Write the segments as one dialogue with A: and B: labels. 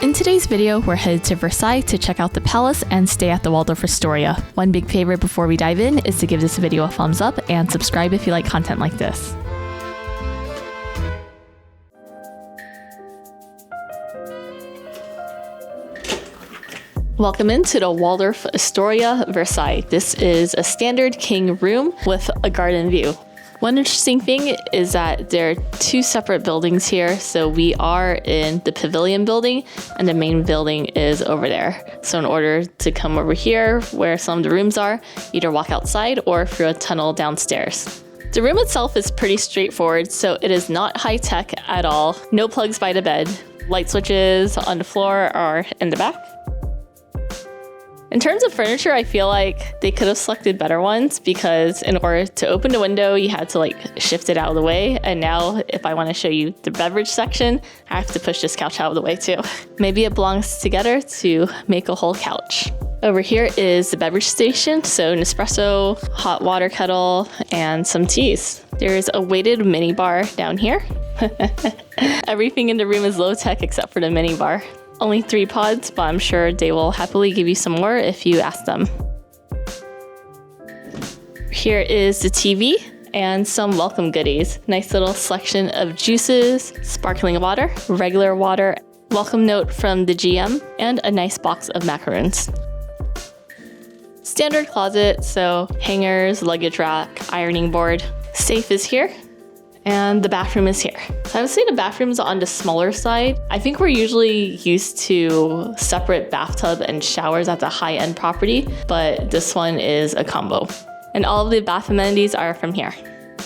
A: In today's video, we're headed to Versailles to check out the palace and stay at the Waldorf Astoria. One big favor before we dive in is to give this video a thumbs up and subscribe if you like content like this. Welcome into the Waldorf Astoria Versailles. This is a standard king room with a garden view. One interesting thing is that there are two separate buildings here. So we are in the pavilion building and the main building is over there. So in order to come over here where some of the rooms are, either walk outside or through a tunnel downstairs. The room itself is pretty straightforward, so it is not high tech at all. No plugs by the bed. Light switches on the floor are in the back. In terms of furniture, I feel like they could have selected better ones because in order to open the window, you had to shift it out of the way. And now if I want to show you the beverage section, I have to push this couch out of the way too. Maybe it belongs together to make a whole couch. Over here is the beverage station. So an espresso, hot water kettle, and some teas. There's a weighted mini bar down here. Everything in the room is low tech except for the mini bar. Only 3 pods, but I'm sure they will happily give you some more if you ask them. Here is the TV and some welcome goodies. Nice little selection of juices, sparkling water, regular water, welcome note from the GM, and a nice box of macaroons. Standard closet, so hangers, luggage rack, ironing board. Safe is here. And the bathroom is here. So I would say the bathroom is on the smaller side. I think we're usually used to separate bathtub and showers at the high-end property, but this one is a combo. And all of the bath amenities are from here.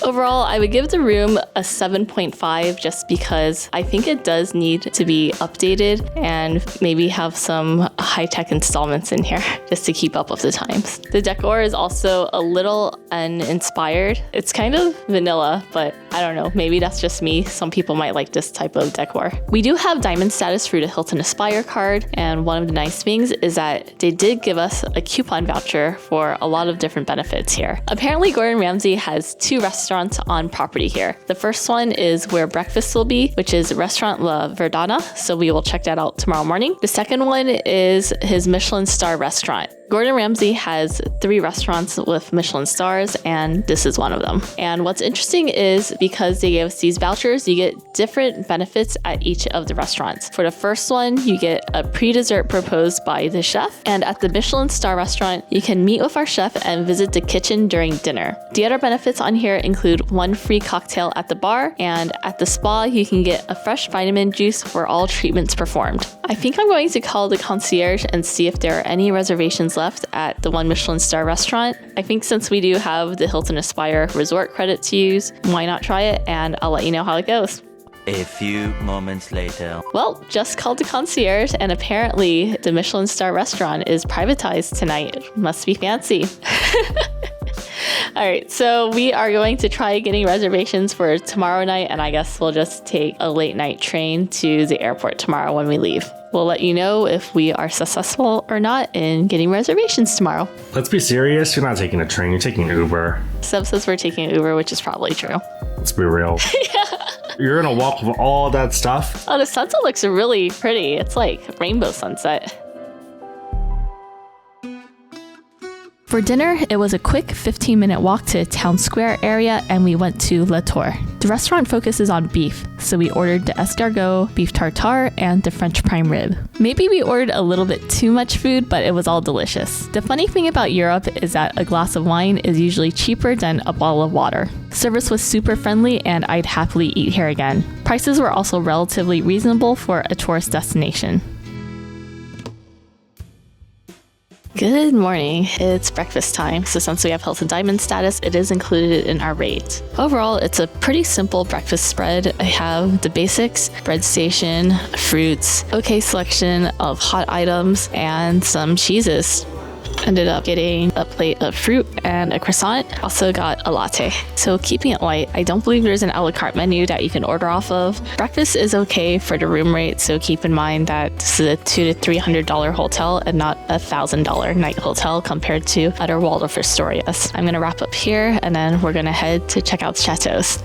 A: Overall, I would give the room a 7.5 just because I think it does need to be updated and maybe have some high-tech installments in here just to keep up with the times. The decor is also a little uninspired. It's kind of vanilla, but I don't know, maybe that's just me. Some people might like this type of decor. We do have diamond status through the Hilton Aspire card, and one of the nice things is that they did give us a coupon voucher for a lot of different benefits here. Apparently, Gordon Ramsay has 2 restaurants on property here. The first one is where breakfast will be, which is Restaurant La Verdana, so we will check that out tomorrow morning. The second one is his Michelin star restaurant. Gordon Ramsay has 3 restaurants with Michelin stars, and this is one of them. And what's interesting is because they gave us these vouchers, you get different benefits at each of the restaurants. For the first one, you get a pre-dessert proposed by the chef, and at the Michelin star restaurant, you can meet with our chef and visit the kitchen during dinner. The other benefits on here include 1 free cocktail at the bar, and at the spa, you can get a fresh vitamin juice for all treatments performed. I think I'm going to call the concierge and see if there are any reservations left at the 1 Michelin star restaurant. I think since we do have the Hilton Aspire resort credit to use, why not try it? And I'll let you know how it goes.
B: A few moments later.
A: Well, just called the concierge, and apparently the Michelin star restaurant is privatized tonight. Must be fancy. All right, so we are going to try getting reservations for tomorrow night, and I guess we'll just take a late night train to the airport tomorrow when we leave. We'll let you know if we are successful or not in getting reservations tomorrow.
C: Let's be serious. You're not taking a train. You're taking Uber.
A: Seb says we're taking Uber, which is probably true.
C: Let's be real.
A: Yeah.
C: You're going to walk with all that stuff?
A: Oh, the sunset looks really pretty. It's like rainbow sunset. For dinner, it was a quick 15-minute walk to Town Square area, and we went to La Tour. The restaurant focuses on beef, so we ordered the escargot, beef tartare, and the French prime rib. Maybe we ordered a little bit too much food, but it was all delicious. The funny thing about Europe is that a glass of wine is usually cheaper than a bottle of water. Service was super friendly, and I'd happily eat here again. Prices were also relatively reasonable for a tourist destination. Good morning. It's breakfast time, so since we have Hilton Diamond status, it is included in our rate. Overall, it's a pretty simple breakfast spread. I have the basics, bread station, fruits, okay selection of hot items, and some cheeses. Ended up getting a plate of fruit and a croissant. Also got a latte. So keeping it light, I don't believe there's an a la carte menu that you can order off of. Breakfast is okay for the room rate, so keep in mind that this is a $200 to $300 hotel and not a $1,000 night hotel compared to other Waldorf Astorias. I'm gonna wrap up here and then we're gonna head to check out the chateaus.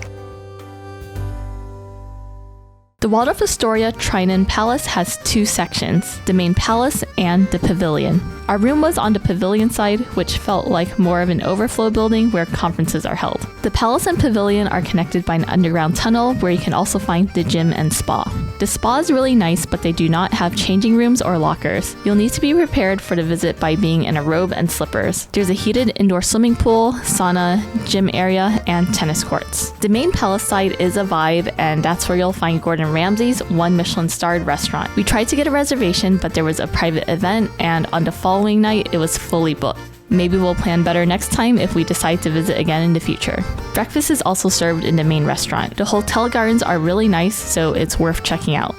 A: The Waldorf Astoria Triton Palace has two sections, the main palace and the pavilion. Our room was on the pavilion side, which felt like more of an overflow building where conferences are held. The palace and pavilion are connected by an underground tunnel where you can also find the gym and spa. The spa is really nice, but they do not have changing rooms or lockers. You'll need to be prepared for the visit by being in a robe and slippers. There's a heated indoor swimming pool, sauna, gym area, and tennis courts. The main palace side is a vibe, and that's where you'll find Gordon Ramsay's one Michelin-starred restaurant. We tried to get a reservation, but there was a private event, and on the following night, it was fully booked. Maybe we'll plan better next time if we decide to visit again in the future. Breakfast is also served in the main restaurant. The hotel gardens are really nice, so it's worth checking out.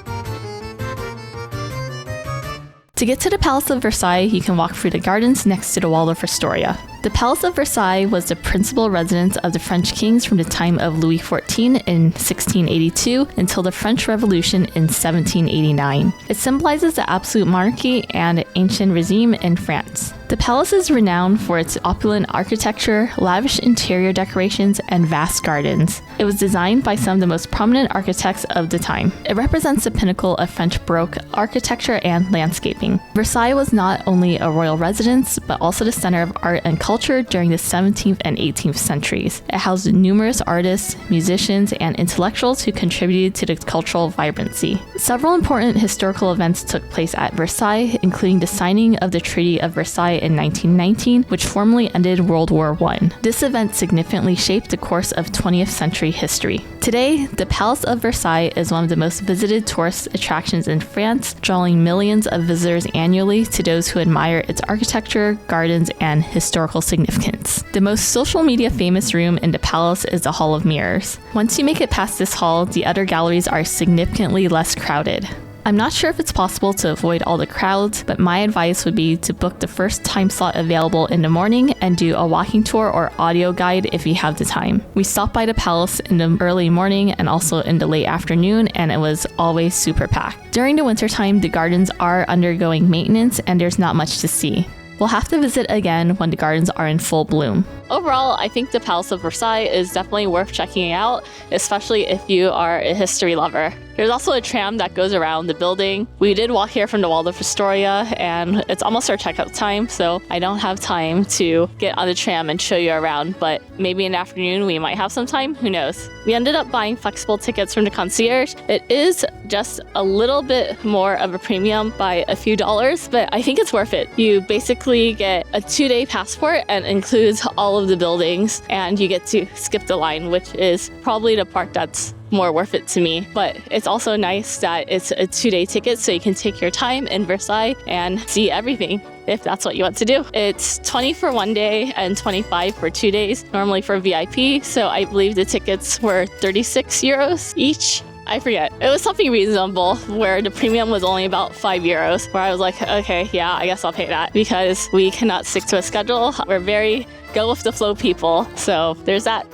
A: To get to the Palace of Versailles, you can walk through the gardens next to the Waldorf Astoria. The Palace of Versailles was the principal residence of the French kings from the time of Louis XIV in 1682 until the French Revolution in 1789. It symbolizes the absolute monarchy and ancient regime in France. The palace is renowned for its opulent architecture, lavish interior decorations, and vast gardens. It was designed by some of the most prominent architects of the time. It represents the pinnacle of French Baroque architecture and landscaping. Versailles was not only a royal residence, but also the center of art and culture during the 17th and 18th centuries. It housed numerous artists, musicians, and intellectuals who contributed to the cultural vibrancy. Several important historical events took place at Versailles, including the signing of the Treaty of Versailles in 1919, which formally ended World War I. This event significantly shaped the course of 20th century history. Today, the Palace of Versailles is one of the most visited tourist attractions in France, drawing millions of visitors annually to those who admire its architecture, gardens, and historical significance. The most social media famous room in the palace is the Hall of Mirrors. Once you make it past this hall, the other galleries are significantly less crowded. I'm not sure if it's possible to avoid all the crowds, but my advice would be to book the first time slot available in the morning and do a walking tour or audio guide if you have the time. We stopped by the palace in the early morning and also in the late afternoon, and it was always super packed. During the wintertime, the gardens are undergoing maintenance and there's not much to see. We'll have to visit again when the gardens are in full bloom. Overall, I think the Palace of Versailles is definitely worth checking out, especially if you are a history lover. There's also a tram that goes around the building. We did walk here from the Waldorf Astoria, and it's almost our checkout time, so I don't have time to get on the tram and show you around, but maybe in the afternoon we might have some time, who knows. We ended up buying flexible tickets from the concierge. It is just a little bit more of a premium by a few dollars, but I think it's worth it. You basically get a 2-day passport and includes all of the buildings, and you get to skip the line, which is probably the part that's more worth it to me. But it's also nice that it's a 2-day ticket, so you can take your time in Versailles and see everything if that's what you want to do. It's 20 for 1 day and 25 for 2 days, normally for VIP, so I believe the tickets were 36 euros each. I forget. It was something reasonable where the premium was only about 5 euros, where I was like, okay, yeah, I guess I'll pay that, because we cannot stick to a schedule. We're very go with the flow people, so there's that.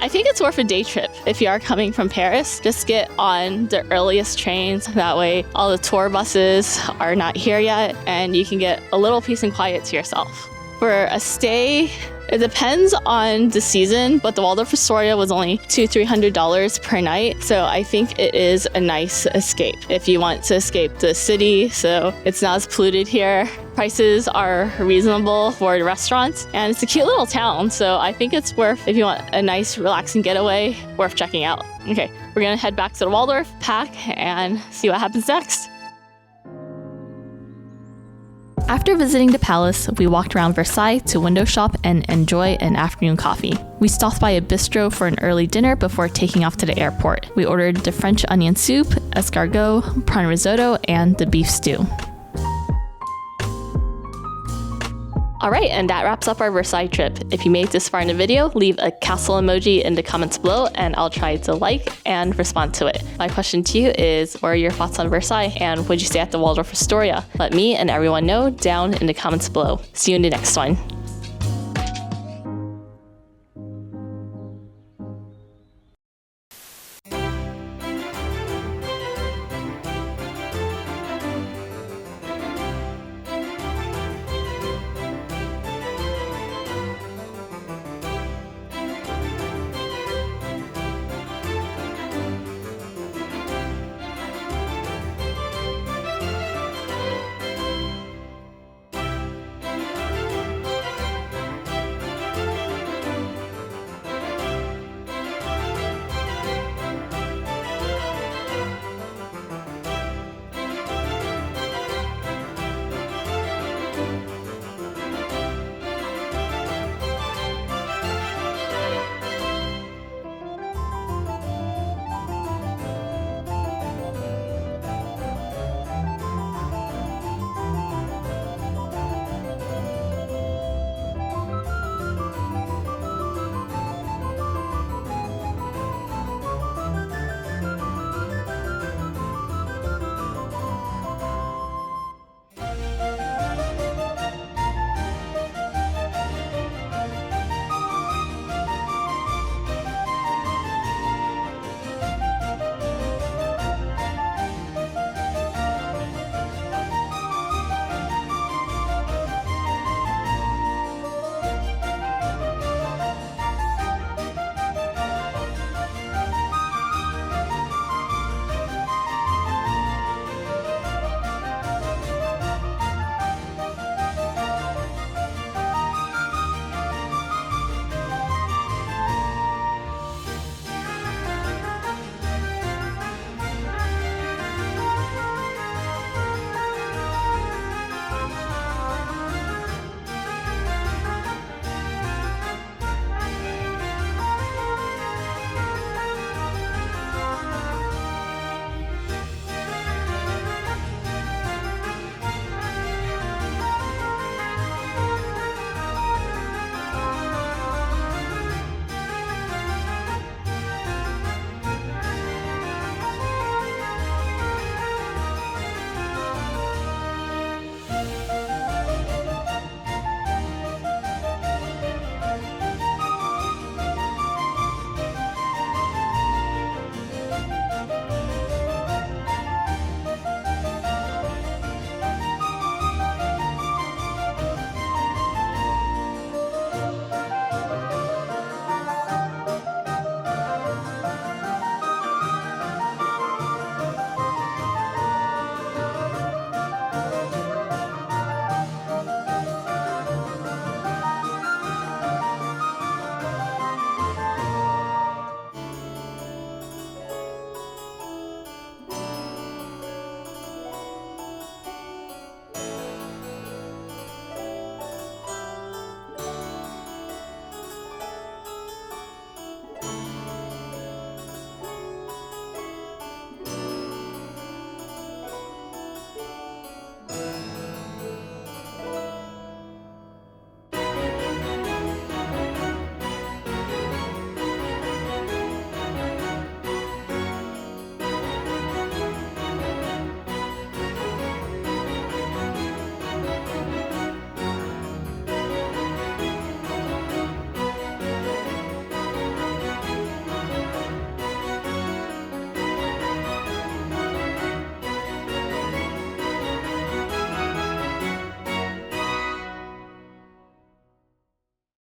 A: I think it's worth a day trip if you are coming from Paris. Just get on the earliest trains. That way all the tour buses are not here yet, and you can get a little peace and quiet to yourself. For a stay, it depends on the season, but the Waldorf Astoria was only $200-300 per night, so I think it is a nice escape if you want to escape the city, so it's not as polluted here. Prices are reasonable for the restaurants, and it's a cute little town, so I think it's worth, if you want a nice relaxing getaway, worth checking out. Okay, we're gonna head back to the Waldorf, pack, and see what happens next. After visiting the palace, we walked around Versailles to window shop and enjoy an afternoon coffee. We stopped by a bistro for an early dinner before taking off to the airport. We ordered the French onion soup, escargot, prawn risotto, and the beef stew. Alright, and that wraps up our Versailles trip. If you made it this far in the video, leave a castle emoji in the comments below and I'll try to like and respond to it. My question to you is, what are your thoughts on Versailles, and would you stay at the Waldorf Astoria? Let me and everyone know down in the comments below. See you in the next one.